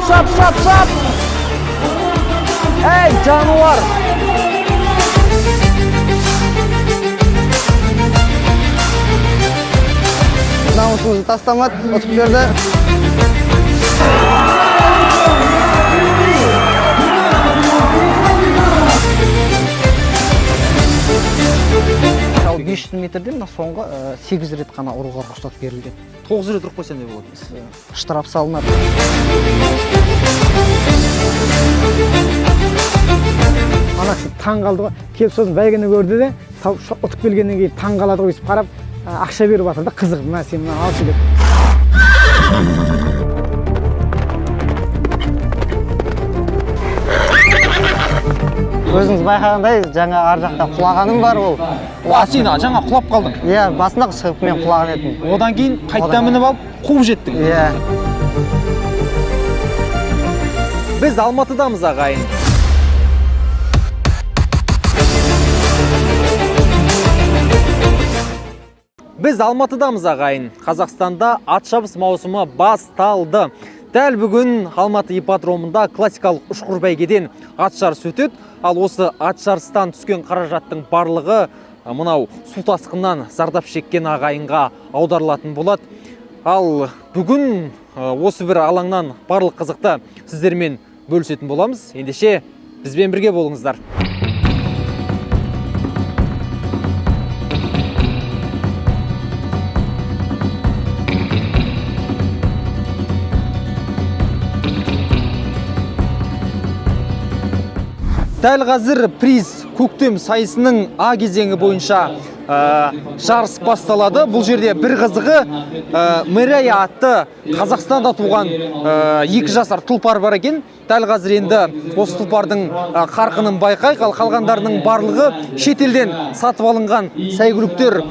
Şap. Ey canıvar. Namusumuzu taslamat, otup berdi. Ал 500 метрден мына соңғы 8 рет қана ұруға рұқсат берілген. 9 рет ұрып қойсаң не болады? Штраф салынады. Анасы таң қалды ғой. Келіп сосын бәйгені көрді де, ұтып келгеннен кейін таң қалады ғой, өйстіп қарап, ақша беріп жатыр да, қызық, мына сен мына алшы деп. Өзіңіз байқағандай, жаңа ар жақта құлағаным бар ол. Сен жаңа құлап қалдың. Иә, басында шығып мен құлаған едім. Одан кейін қайта мініп алып, қуып жеттің. Иә. Біз Алматыдамыз ағайын. Біз Алматыдамыз ағайын. Қазақстанда атшабыс маусымы басталды. Дәл бүгін Алматы ипподромында классикалық ұшқыр бәйгеден ат жарыс өтеді. Ал осы ат жарыстан түскен қаражаттың барлығы мынау су тасқыннан зардап шеккен ағайынға аударылатын болады. Ал бүгін осы бір алаңнан барлық қызықты сіздермен бөлісетін боламыз. Ендеше бізбен бірге болыңыздар. Дәл қазір приз көктем сайысының А кезеңі бойынша жарыс басталады. Бұл жерде бір қызығы Мэрайя атты Қазақстанда туған 2 жасар тұлпар бар екен. Дәл қазір енді осы тұлпардың қарқынын байқайық, ал қалғандарының барлығы шетелден сатып алынған сәйгүліктер.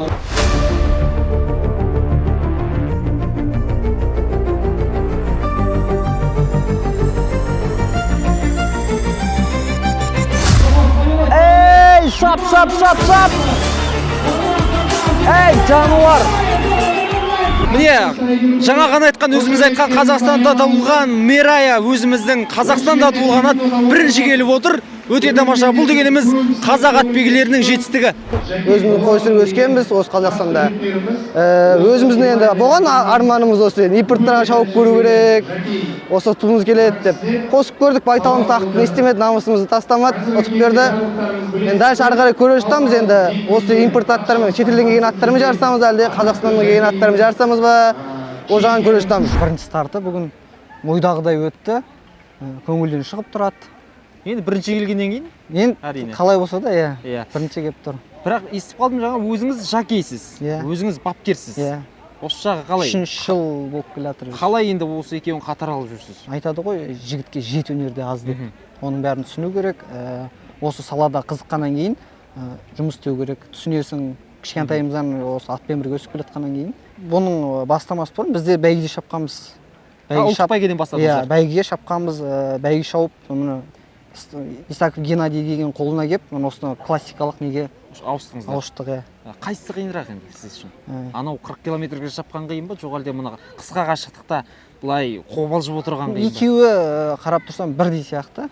Шап. Ей жануар. Міне, жаңа ғана айтқан, өзіміз айтқан Қазақстанда туылған Мэрайя өзіміздің Қазақстанда туылған ат бірінші келіп отыр. Өте тамаша. Бұл дегеніміз қазақ атбегілерінің жетістігі. Өзіміз қойсырып өскенбіз осы Қазақстанда. Өзіміздің енді болған арманымыз осы. Импорттарға шауып көру керек. Осы ұтуымыз келеді деп. Қосып көрдік, байталымыз тақты, не істемеді, намысымызды тастамады, ұтып берді. Енді дәл ары қарай көре жатамыз енді. Осы импорт аттармен, шетелден келген аттармен жарысамыз әлде, Қазақстаннан келген аттармен жарысамыз ба? Ол жағын көре жатамыз. Бірінші старты бүгін ойдағыдай өтті. Көңілден шығып тұрады. Енді бірінші келгеннен кейін? Енді қалай болса да, иә. Бірінші келіп тұр. Бірақ естіп қалдым жаңа, өзіңіз жакейсіз, өзіңіз бапкерсіз. Осы жағы қалай? 3 жыл болып келе жатыр. Қалай енді осы екеуін қатар алып жүрсіз? Айтады ғой, жігітке жет өнерде аз деп. Оның бәрін түсіну керек. Осы салада қызыққаннан кейін жұмыс істеу керек. Түсінесің, кішкентайымыздан осы атпен бірге өсіп келе жатқаннан кейін. Бұның бастамасы бұрын бізде бәйге шапқанбыз. Ұлттық бәйгеден бастадыңыздар? Иә, бәйге шапқанбыз, бәйге шауып, Исаков Геннадий деген қолына кеп, осыны классикалық неге ауыстық. Қайсысы қиынырақ енді сіз үшін? Анау 40 километрге шапқан қиын ба, жоқ әлде мына қысқа қашықтықта былай қобалжып отырған қиын ба? Екеуі қарап тұрсам бірдей сияқты.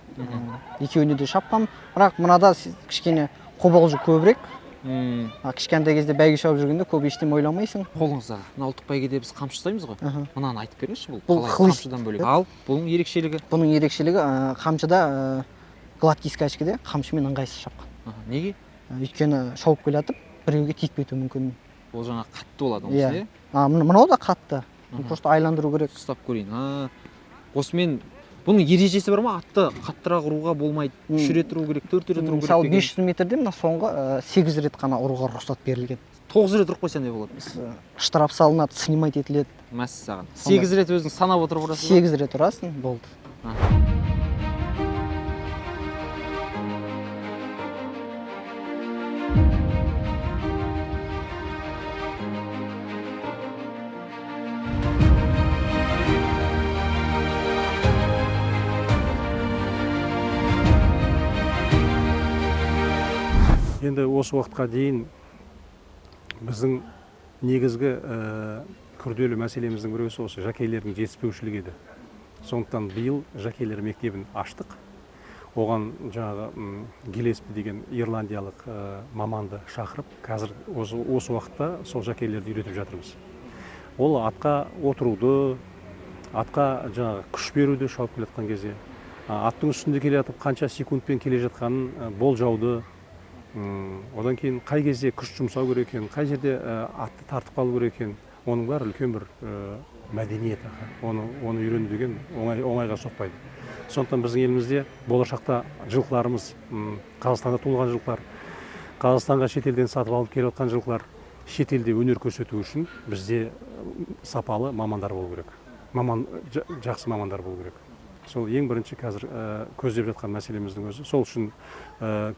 Екеуіне де шапқам, бірақ мынада кішкене қобалжу көбірек. Кішкентай кезде бәйге шауып жүргенде көп ештеме ойламайсың. Қолыңызға, мына ұлттық бәйгеде біз қамшы ұстаймыз ғой. Мынаны айтып беріңізші, бұл қалай қамшыдан бөлек? Ал бұның ерекшелігі? Бұның ерекшелігі қамшыда гладкий скачкіде қамшымен ыңғайсыз шапқан. Неге? Өйткені шауып келе жатып, біреуге тиіп кетуі мүмкін. Ол жаңа қатты болады ғой. Мынау да қатты. Просто айландыру керек. Ұстап көрейін. Осымен бұның ережесі бар ма? Атты қаттырақ ұруға болмайды, 3 рет ұру керек, 4 рет ұру керек. Мысалы 500 метрден мына соңғы 8 рет қана ұруға рұқсат берілген. 9 рет ұрып қойсаң не болады? Штраф салынады, снимать етіледі. Мәссаған. 8 рет өзің санап отырып ұрасың? 8 рет ұрасың, болды. Енді осы уақытқа дейін біздің негізгі күрделі мәселеміздің біреусі осы жакейлердің жетіспеушілігі еді. Сондықтан биыл жакейлер мектебін аштық. Оған жаңағы Гиллеспи деген ирландиялық маманды шақырып, қазір осы уақытта сол жакейлерді үйретіп жатырмыз. Ол атқа отыруды, атқа жаңағы күш беруді шауып келе жатқан кезде, аттың үстінде келе жатып қанша секундпен келе жатқанын болжауды, одан кейін қай кезде күш жұмсау керек екен, қай жерде атты тартып қалу керек екен, оның бәрі үлкен бір мәдениет. Оны үйрену деген оңайға соқпайды. Сондықтан біздің елімізде болашақта жылқыларымыз, Қазақстанда туылған жылқылар, Қазақстанға шетелден сатып алып келіп жатқан жылқылар шетелде өнер көрсету үшін бізде сапалы мамандар болу керек. Жақсы мамандар болу керек. Сол ең бірінші қазір көздеп жатқан мәселеміздің өзі. Сол үшін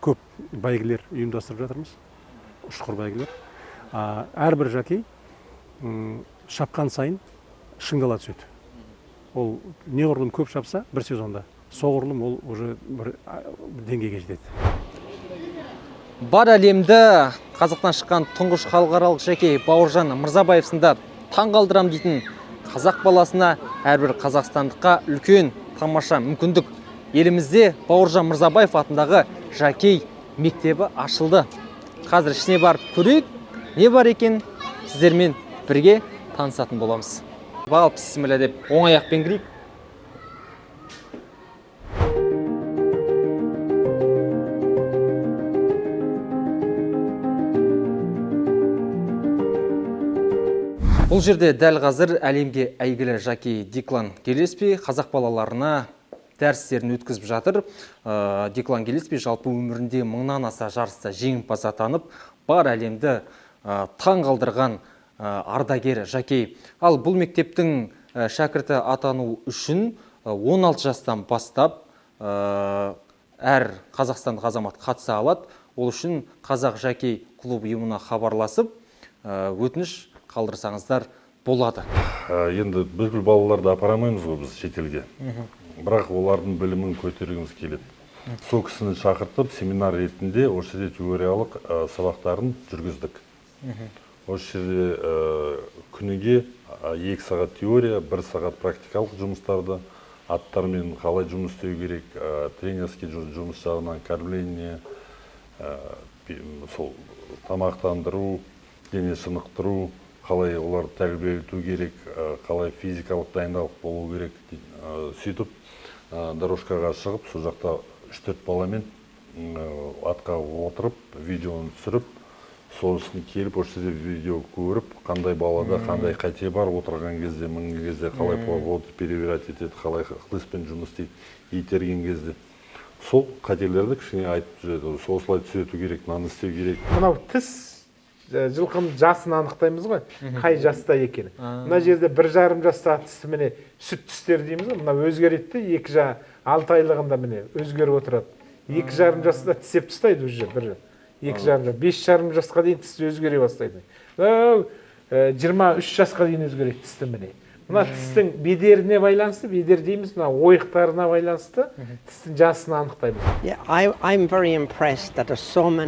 көп бәйгелер ұйымдастырып жатырмыз, ұшқыр бәйгелер. Әрбір жакей шапқан сайын шыңдала түседі. Ол неғұрлым көп шапса бір сезонда, соғұрлым ол уже бір деңгейге жетеді. Бар әлемді Қазақтан шыққан тұңғыш халықаралық жакей Бауыржан Мырзабаев сынды таңғалдырам дейтін қазақ баласына, әрбір қазақстандыққа үлкен тамаша мүмкіндік. Елімізде Бауыржан Мырзабаев атындағы жакей мектебі ашылды. Қазір ішіне барып көрейік, не бар екен, сіздермен бірге танысатын боламыз. Бағал бісміллә деп оң аяқпен кірейік. Бұл жерде дәл қазір әлемге әйгілі жакей Диклан Гиллеспи қазақ балаларына дәрістерін өткізіп жатыр. Диклан Гиллеспи жалпы өмірінде 1000-нан аса жарыста жеңімпаз атанып, бар әлемді таң қалдырған ардагер жакей. Ал бұл мектептің шәкірті атану үшін 16 жастан бастап әр қазақстандық азамат қатыса алады. Ол үшін Қазақ жакей клуб ұйымына хабарласып, өтініш қалдырсаңыздар болады. Енді бүкіл балаларды апарамаймыз ғой біз шетелге. Бірақ олардың білімін көтергіміз келеді. Сол кісіні шақыртып, семинар ретінде осы жерде теориялық сабақтарын жүргіздік. Осы жерде күніге 2 сағат теория, 1 сағат практикалық жұмыстарды, аттармен қалай жұмыс істеу керек, тренерский жұмыс жағынан кормление, сол тамақтандыру, дене шынықтыру, қалай оларды тәрбие ету керек, қалай физикалық дайындалық болу керек. Сөйтіп дорожкаға шығып, сол жақта 3-4 баламен атқа отырып, видеоны түсіріп, сосын келіп, осы видео көріп, қандай балада, қандай қате бар, отырған кезде, мінген кезде, қалай поводды перебирать етеді, қалай хлыспен жұмыс істейді, итерген кезде. Сол қателерді кішкене айтып жүреді. Осылай түзету керек, мынаны істеу керек. Мынау тіс жылқының жасын анықтаймыз ғой, қай жаста екені. Мына жерде 1,5 жаста тісі міне сүт тістер дейміз ғой, мына өзгереді, 6 айлығында міне өзгеріп отырады. 2,5 жаста тісеп тастайды уже 2,5, 5,5 жасқа дейін тісі өзгере бастайды. 23 жасқа дейін өзгереді тісті міне. Мына тістің бедеріне байланысты, бедер дейміз, мына ойықтарына байланысты тістің жасын анықтаймыз.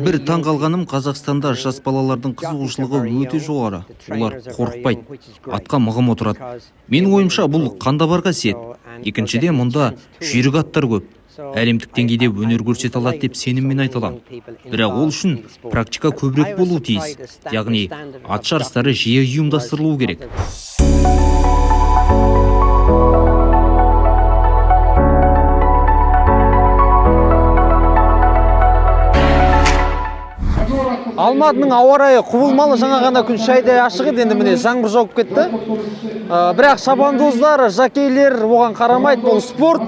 Бір таңғалғаным, Қазақстанда жас балалардың қызығушылығы өте жоғары. Олар қорықпайды, атқа мығым отырады. Менің ойымша бұл қанда бар қасиет. Екіншіден, мұнда жүйрік аттар көп. Әлемдік деңгейде өнер көрсете алады деп сеніммен айта аламын. Бірақ ол үшін практика көбірек болуы тиіс. Яғни ат жарыстары жиі ұйымдастырылуы керек. Алматының ауа райы құбылмалы, жаңа ғана күн шайдай ашық еді, енді міне жаңбыр жауып кетті. Бірақ шабандоздар, жакейлер оған қарамайды, бұл спорт.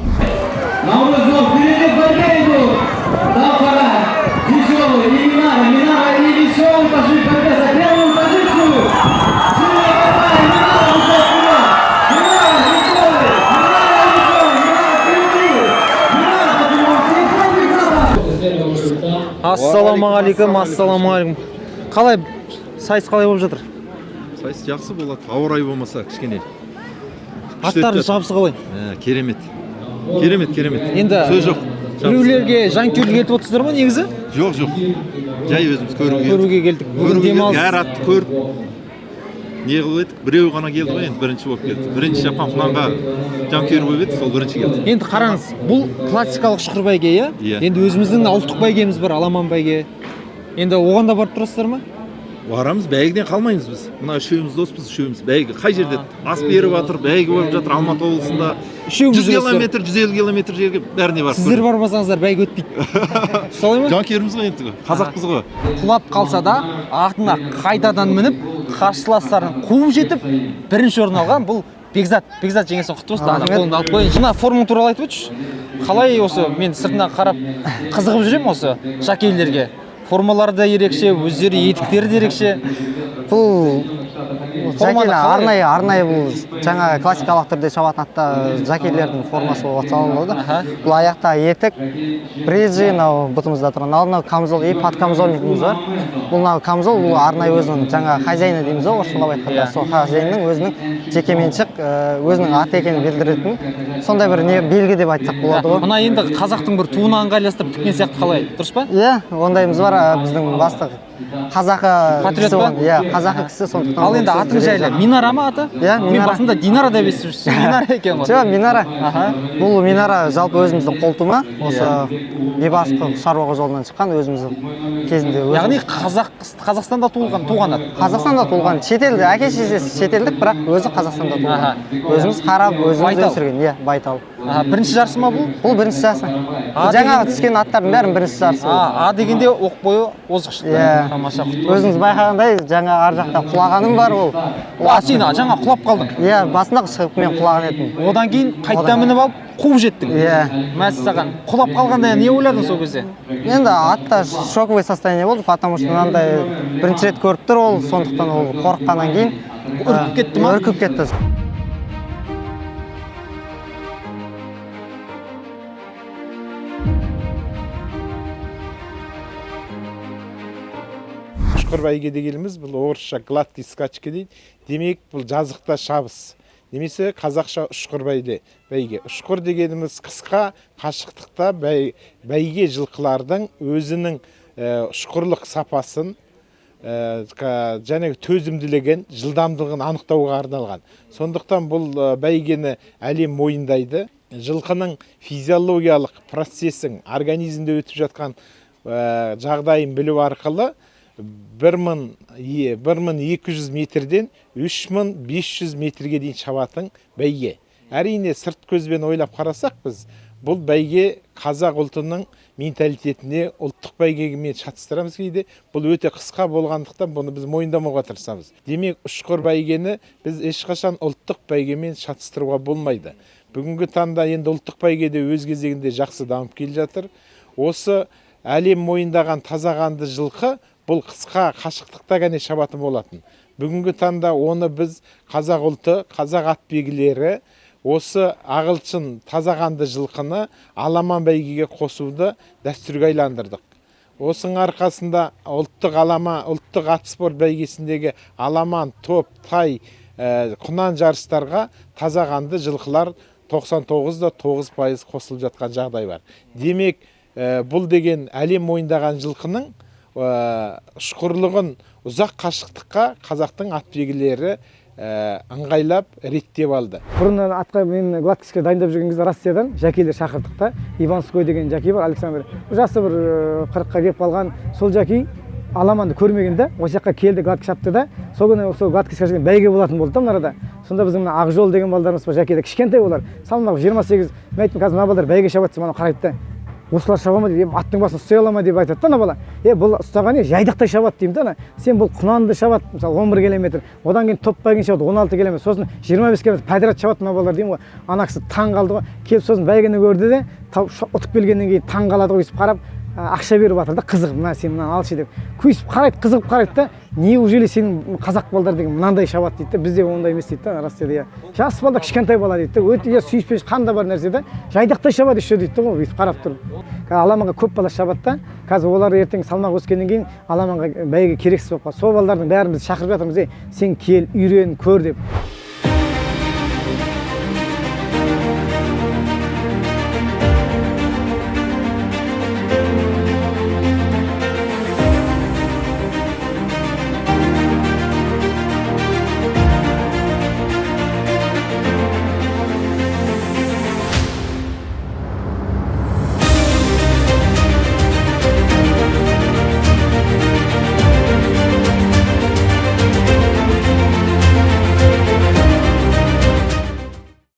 Ассаламағалейкум, ассаламағалейкум. Қалай, сайыс қалай болып жатыр? Сайыс жақсы болады, ауа райы болмаса кішкене. Аттардың жабысы қалай? Керемет. Керемет. Енді сөз жоқ. біреулерге жанкүйерлік етіп отырсыздар ма негізі? Жоқ. Жай өзіміз көруге келдік. Бүгін демалыс. Әр атты көріп, не қылып едік, біреу ғана келді ғой, енді бірінші болып келді. Бірінші жапан құнанға жанкүйер болып еді, сол бірінші келді. Енді қараңыз, бұл классикалық ұшқыр бәйге, иә? Иә. Енді өзіміздің ұлттық бәйгеміз бар, аламан бәйге. Енді оған да барып тұрасыздар ма? Барамыз, бәйгеден қалмаймыз біз. Мына үшеуміз доспыз, үшеуміз. Бәйге қай жерде? Ас беріп жатыр, бәйге болып жатыр Алматы облысында. 100 километр, 150 километр жерге бәріне барып. Сіздер бармасаңыздар бәйге өтпейді. Солай ма? Жанкүйеріміз ғой енді, қазақпыз ғой. Құлап қалса да атына қайтадан мініп, қарсыластарын қуып жетіп, бірінші орын алған бұл Бекзат жеңесін құтты болсын. Ана қолыңды алып қойын. Мына формула туралы айтып өтші. Қалай осы мен сыртынан қарап қызығып жүремін осы жакейлерге. Формалары да ерекше, өздері етіктері де ерекше. Бұл жакейлер арнайы бұл жаңа классикалық түрде шабатын атта жакейлердің формасы болып салынды. Бұл аяқта етік, бриджи, бұтымызда тұрған алдына камзол, под камзолникіміз бар. Бұл камзол бұл арнайы өзінің жаңа хозяйны дейміз ғой, орысшалап айтқанда. Сол хозяйнның өзінің жекеменшік, өзінің аты екенін білдіретін сондай бір не белгі деп айтсақ болады ғой. Мына енді қазақтың бір туына ыңғайластырып тіккен сияқты қалай, дұрыс па? Иә, ондайымыз бар, біздің бастық қазақы патриот па? Иә, қазақы кісі сондықтан. Ал енді атын жайлы Минара ма аты? Иә, Минара. Мен басында Динара деп естіп жүрсем, Минара екен ғой. Жоқ, Минара. Бұл Минара жалпы өзіміздің қолтума, осы бейбарыс шаруа жолынан шыққан өзіміздің кезінде. Яғни Қазақстанда туған ат. Қазақстанда туылған, шетелде, әке-шешесі шетелдік, бірақ өзі Қазақстанда туылған. Өзіміз қарап, өзіміз өсірген, иә, Байтал. Бірінші жарысы ма бұл? Бұл бірінші жарысы. Жаңа түскен аттардың бәрін бірінші жарысы. А дегенде оқ бойы озық шықты. Тамаша, құтты болсын. Өзіңіз байқағандай, жаңа ар жақта құлағаным бар ол. Сен жаңа құлап қалдың. Иә, басында шығып мен құлаған едім. Одан кейін қайта мініп алып қуып жеттің. Иә. Мәссаған. Құлап қалғанда не ойладың сол кезде? Енді атта шоковый состояние болды, потому что мынандай бірінші рет көріп тұр ол, сондықтан ол қорыққаннан кейін үркіп кетті ма? Үркіп кетті. Ұшқыр бәйге дегеніміз бұл орысша гладкий скачка дейді. Демек бұл жазықта шабыс. Немесе қазақша ұшқыр бәйге. Ұшқыр дегеніміз қысқа қашықтықта бәйге жылқылардың өзінің ұшқырлық сапасын және төзімділігін, жылдамдығын анықтауға арналған. Сондықтан бұл бәйгені әлем мойындайды. Жылқының физиологиялық процесін, организмде өтіп жатқан жағдайын білу арқылы 1200 метрден 3500 метрге дейін шабатын бәйге. Әрине сырт көзбен ойлап қарасақ біз, бұл бәйге қазақ ұлтының менталитетіне ұлттық бәйгемен шатыстырамыз кейде. Бұл өте қысқа болғандықтан бұны біз мойындамауға тырысамыз. Демек, ұшқыр бәйгені біз ешқашан ұлттық бәйгемен шатыстыруға болмайды. Бүгінгі таңда енді ұлттық бәйгеде өз кезегінде жақсы дамып келе жатыр. Осы әлем мойындаған тазағанды жылқы бұл қысқа қашықтықта ғана шабатын болатын. Бүгінгі таңда оны біз қазақ ұлты, қазақ атбегілері осы ағылшын тазағанды жылқыны аламан бәйгеге қосуды дәстүрге айландырдық. Осының арқасында ұлттық ат спорт бәйгесіндегі аламан, топ, тай, құнан жарыстарға тазағанды жылқылар 99.9% қосылып жатқан жағдай бар. Демек, бұл деген әлем мойындаған жылқының ұшқырлығын ұзақ қашықтыққа қазақтың атбегілері ыңғайлап реттеп алды. Бұрын атқа мен гладкийге дайындап жүрген кезде Россиядан жакейлер шақырдық та. Иванской деген жакей бар, Александр. Жасы бір 40-қа келіп қалған. Сол жакей аламанды көрмеген да, осы жаққа келді, гладкий шапты да. Сол күні сол гладкийге жүрген бәйге болатын болды да мынарада. Сонда біздің Ақжол деген балдарымыз бар, жакейлер кішкентай олар. Салмағы 28. Мен айттым, қазір мына балдар бәйге шабады, мана қарайды да. Осылар шаба ма деп, аттың басын ұстай ала ма деп айтады да ана бала. Бұл ұстаған жайдақтай шабады деймін да. Сен бұл құнанды шабады, мысалы 11 километр, одан кейін топ бәйген шабады 16 километр, сосын 25 километр подряд шабады мына балалар деймін ғой. Ана кісі таң қалды ғой. Келіп сосын бәйгені көрді де, ұтып келгеннен кейін таң қалады ғой, өйстіп қарап, ақша беріп жатыр да, қызығып, мына сен мынаны алшы деп. Көйісіп қарайды, қызығып қарайды да, неужели сенің қазақ балдар деген мынандай шабады дейді да, бізде ондай емес дейді да, Россияда. Жас бала, кішкентай бала дейді да, өте сүйіспеншілік қанда бар нәрсе да, жайдақтай шабады еще дейді ғой, өйтіп қарап тұрып. Аламанға көп бала шабады да, қазір олар ертең салмақ өскеннен кейін аламанға бәйге керексіз болып қалды. Сол балдардың бәрін біз шақырып жатырмыз, сен кел, үйрен, көр деп.